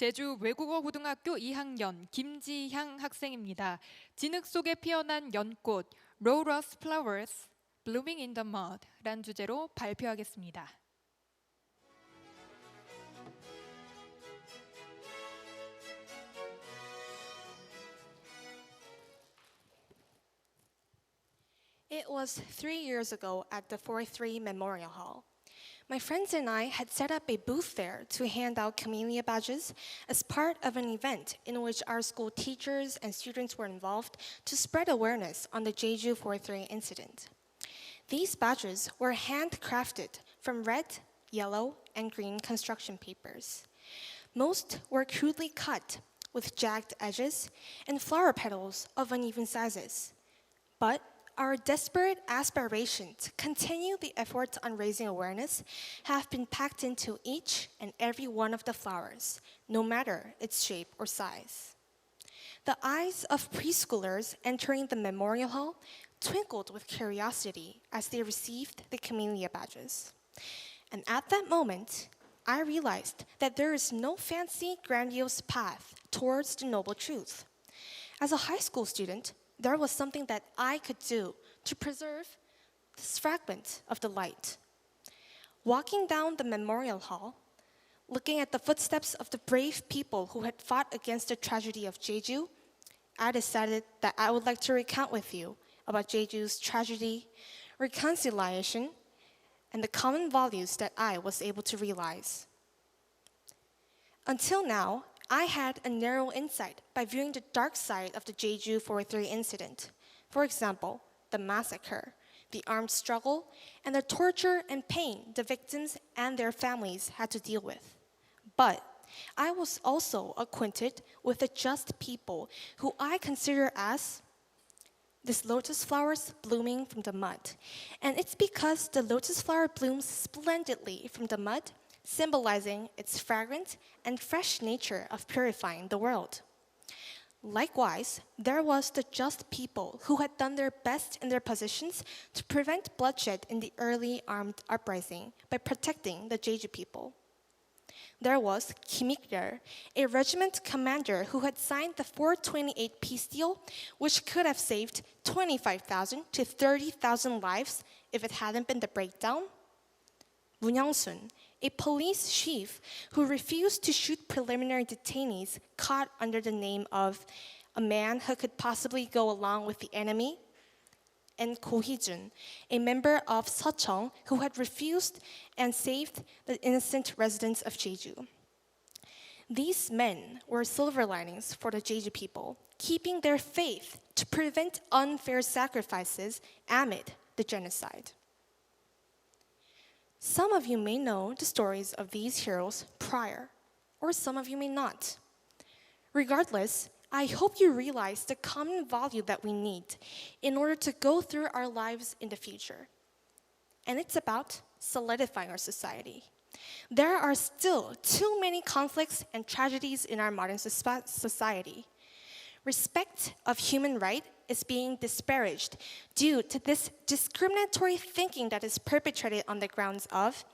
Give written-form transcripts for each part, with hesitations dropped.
제주 외국어고등학교 2학년 김지향 학생입니다. 진흙 속에 피어난 연꽃 Rose Flowers Blooming in the Mud 란 주제로 발표하겠습니다. It was 3 years ago at the 4-3 Memorial Hall. My friends and I had set up a booth there to hand out Camellia badges as part of an event in which our school teachers and students were involved to spread awareness on the Jeju 4-3 incident. These badges were handcrafted from red, yellow, and green construction papers. Most were crudely cut with jagged edges and flower petals of uneven sizes. But our desperate aspiration to continue the efforts on raising awareness have been packed into each and every one of the flowers, no matter its shape or size. The eyes of preschoolers entering the memorial hall twinkled with curiosity as they received the Camellia badges. And at that moment, I realized that there is no fancy, grandiose path towards the noble truth. As a high school student, there was something that I could do to preserve this fragment of the light. Walking down the memorial hall, looking at the footsteps of the brave people who had fought against the tragedy of Jeju, I decided that I would like to recount with you about Jeju's tragedy, reconciliation, and the common values that I was able to realize. Until now, I had a narrow insight by viewing the dark side of the Jeju 4-3 incident. For example, the massacre, the armed struggle, and the torture and pain the victims and their families had to deal with. But I was also acquainted with the just people who I consider as these lotus flowers blooming from the mud. And it's because the lotus flower blooms splendidly from the mud, symbolizing its fragrant and fresh nature of purifying the world. Likewise, there was the just people who had done their best in their positions to prevent bloodshed in the early armed uprising by protecting the Jeju people. There was Kim Ik-yeol, a regiment commander who had signed the 428 peace deal, which could have saved 25,000 to 30,000 lives if it hadn't been the breakdown. Moon Young-sun, a police chief who refused to shoot preliminary detainees caught under the name of a man who could possibly go along with the enemy, and Ko Hee-jun, a member of Seocheong who had refused and saved the innocent residents of Jeju. These men were silver linings for the Jeju people, keeping their faith to prevent unfair sacrifices amid the genocide. Some of you may know the stories of these heroes prior, or some of you may not. Regardless, I hope you realize the common value that we need in order to go through our lives in the future. And it's about solidifying our society. There are still too many conflicts and tragedies in our modern society. Respect of human rights is being disparaged due to this discriminatory thinking that is perpetrated on the grounds of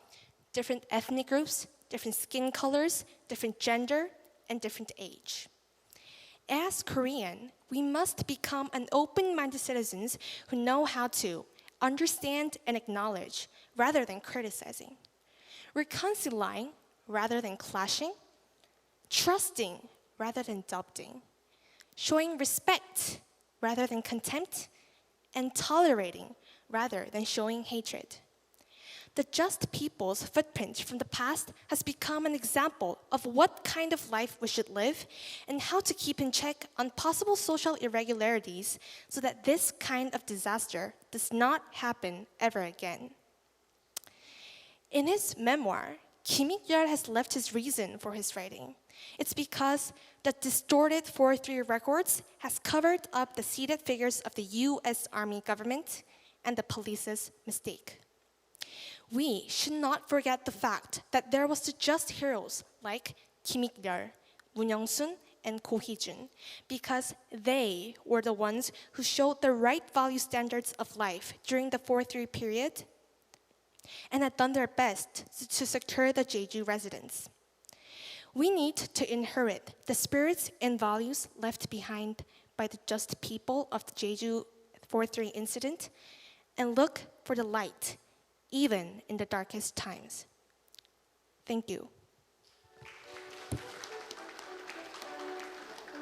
different ethnic groups, different skin colors, different gender, and different age. As Korean, we must become an open-minded citizens who know how to understand and acknowledge rather than criticizing, reconciling rather than clashing, trusting rather than doubting, showing respect rather than contempt, and tolerating rather than showing hatred. The just people's footprint from the past has become an example of what kind of life we should live and how to keep in check on possible social irregularities so that this kind of disaster does not happen ever again. In his memoir, Kim Ik-yeol has left his reason for his writing. It's because the distorted 4-3 records has covered up the seated figures of the U.S. Army government and the police's mistake. We should not forget the fact that there was the just heroes like Kim Ik-yeol, Moon Young-sun, and Ko Hee-jun, because they were the ones who showed the right value standards of life during the 4-3 period and had done their best to secure the Jeju residents. We need to inherit the spirits and values left behind by the just people of the Jeju 4-3 incident and look for the light even in the darkest times. Thank you.